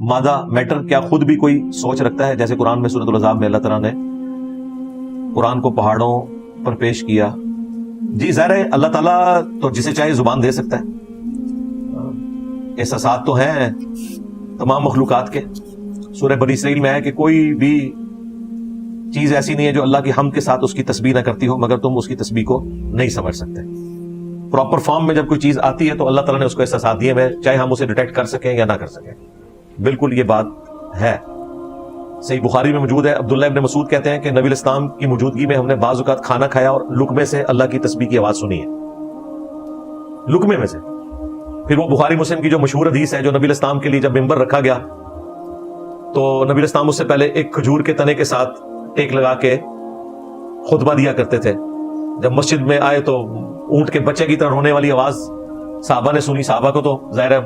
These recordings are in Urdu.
مادہ میٹر کیا خود بھی کوئی سوچ رکھتا ہے؟ جیسے قرآن میں سورۃ الاحزاب میں اللہ تعالیٰ نے قرآن کو پہاڑوں پر پیش کیا. جی ظاہر ہے اللہ تعالیٰ تو جسے چاہے زبان دے سکتا ہے. احساسات تو ہیں تمام مخلوقات کے. سورہ بنی اسرائیل میں ہے کہ کوئی بھی چیز ایسی نہیں ہے جو اللہ کی حمد کے ساتھ اس کی تسبیح نہ کرتی ہو مگر تم اس کی تسبیح کو نہیں سمجھ سکتے. پراپر فارم میں جب کوئی چیز آتی ہے تو اللہ تعالیٰ نے اس کو احساسات دیے ہیں, چاہے ہم اسے ڈیٹیکٹ کر سکیں یا نہ کر سکیں. بالکل یہ بات ہے. صحیح بخاری میں موجود ہے, عبداللہ ابن مسعود کہتے ہیں کہ نبی الاسلام کی موجودگی میں ہم نے بعض اوقات کھانا کھایا اور لقمے سے اللہ کی تسبیح کی آواز سنی ہے, لقمے میں سے. پھر وہ بخاری مسلم کی جو مشہور حدیث ہے, جو نبی الاسلام کے لیے جب ممبر رکھا گیا تو نبی الاسلام اس سے پہلے ایک کھجور کے تنے کے ساتھ ٹیک لگا کے خطبہ دیا کرتے تھے. جب مسجد میں آئے تو اونٹ کے بچے کی طرح رونے والی آواز صحابہ نے سنی. صحابہ کو تو ظاہر ہے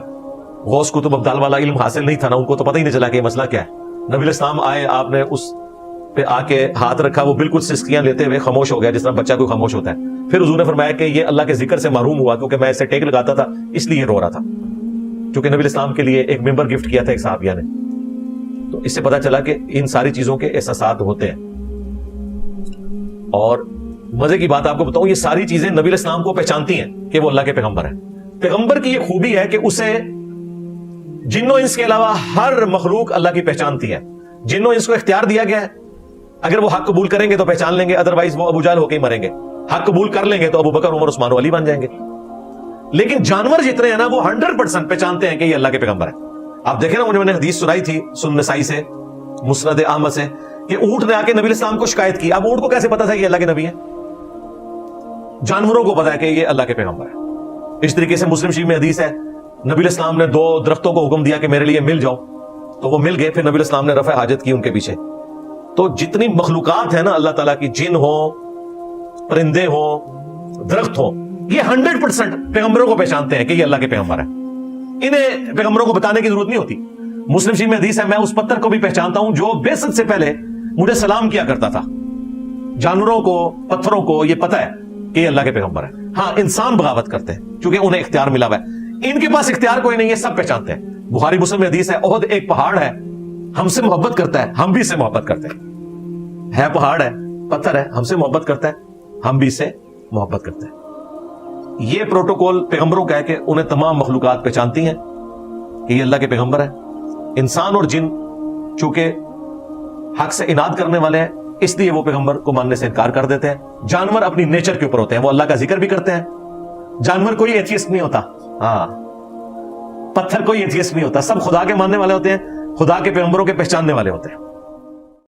غوث کتب ابدال والا علم حاصل نہیں تھا نا, ان کو تو پتہ ہی نہیں چلا کہ یہ مسئلہ کیا ہے. نبی الاسلام آئے, آپ نے اس پہ آ کے ہاتھ رکھا, وہ بالکل سسکیاں لیتے ہوئے خاموش ہو گیا جس طرح بچہ کوئی خاموش ہوتا ہے. پھر حضور نے فرمایا کہ یہ اللہ کے ذکر سے محروم ہوا کیونکہ میں اسے ٹیک لگاتا تھا اس لیے رو رہا تھا, کیونکہ نبی الاسلام کے لیے ایک ممبر گفٹ کیا تھا ایک صحابیہ نے. تو اس سے پتا چلا کہ ان ساری چیزوں کے احساسات ہوتے ہیں. اور مزے کی بات آپ کو بتاؤں, یہ ساری چیزیں نبی الاسلام کو پہچانتی ہیں کہ وہ اللہ کے پیغمبر ہیں. پیغمبر کی یہ خوبی ہے کہ اسے جن و انس کے علاوہ ہر مخلوق اللہ کی پہچانتی ہے. جن و انس کو اختیار دیا گیا ہے, اگر وہ حق قبول کریں گے تو پہچان لیں گے, ادروائز وہ ابو جہل ہو کے ہی مریں گے. حق قبول کر لیں گے تو ابو بکر, عمر, عثمان و علی بن جائیں گے. لیکن جانور جتنے ہیں نا وہ 100% پہچانتے ہیں کہ یہ اللہ کے پیغمبر ہے. آپ دیکھیں نا, مجھے میں نے حدیث سنائی تھی سنن نسائی سے, مسند احمد سے, کہ اونٹ نے آ کے نبی الاسلام کو شکایت کی. اب اونٹ کو کیسے پتا تھا کہ اللہ کے نبی ہے؟ جانوروں کو پتا ہے کہ یہ اللہ کے پیغمبر ہے. اس طریقے سے مسلم شریف میں حدیث ہے, نبی الاسلام نے 2 درختوں کو حکم دیا کہ میرے لیے مل جاؤ, تو وہ مل گئے. پھر نبی الاسلام نے رفع حاجت کی ان کے پیچھے. تو جتنی مخلوقات ہیں نا اللہ تعالیٰ کی, جن ہو, پرندے ہو, درخت ہو, یہ 100% پیغمبروں کو پہچانتے ہیں کہ یہ اللہ کے پیغمبر ہے. انہیں پیغمبروں کو بتانے کی ضرورت نہیں ہوتی. مسلم شریف میں حدیث ہے, میں اس پتھر کو بھی پہچانتا ہوں جو بعثت سے پہلے مجھے سلام کیا کرتا تھا. جانوروں کو, پتھروں کو یہ پتا ہے کہ یہ اللہ کے پیغمبر ہے. ہاں انسان بغاوت کرتے ہیں کیونکہ انہیں اختیار ملا ہوا ہے, ان کے پاس اختیار کوئی نہیں ہے, سب پہچانتے ہیں. بخاری مسلم میں حدیث ہے, احد ایک پہاڑ ہے, ہم سے محبت کرتا ہے, ہم بھی اس سے محبت کرتے ہیں. ہے پہاڑ ہے, پتھر ہے, ہم سے محبت کرتا ہے, ہم بھی اس سے محبت کرتے ہیں. یہ پروٹوکول پیغمبروں کا ہے کہ انہیں تمام مخلوقات پہچانتی ہیں کہ یہ اللہ کے پیغمبر ہے. انسان اور جن چونکہ حق سے اناد کرنے والے ہیں اس لیے وہ پیغمبر کو ماننے سے انکار کر دیتے ہیں. جانور اپنی نیچر کے اوپر ہوتے ہیں, وہ اللہ کا ذکر بھی کرتے ہیں. جانور کوئی ایتھیسٹ نہیں ہوتا, ہاں پتھر کوئی ایتھیسٹ نہیں ہوتا, سب خدا کے ماننے والے ہوتے ہیں, خدا کے پیغمبروں کے پہچاننے والے ہوتے ہیں.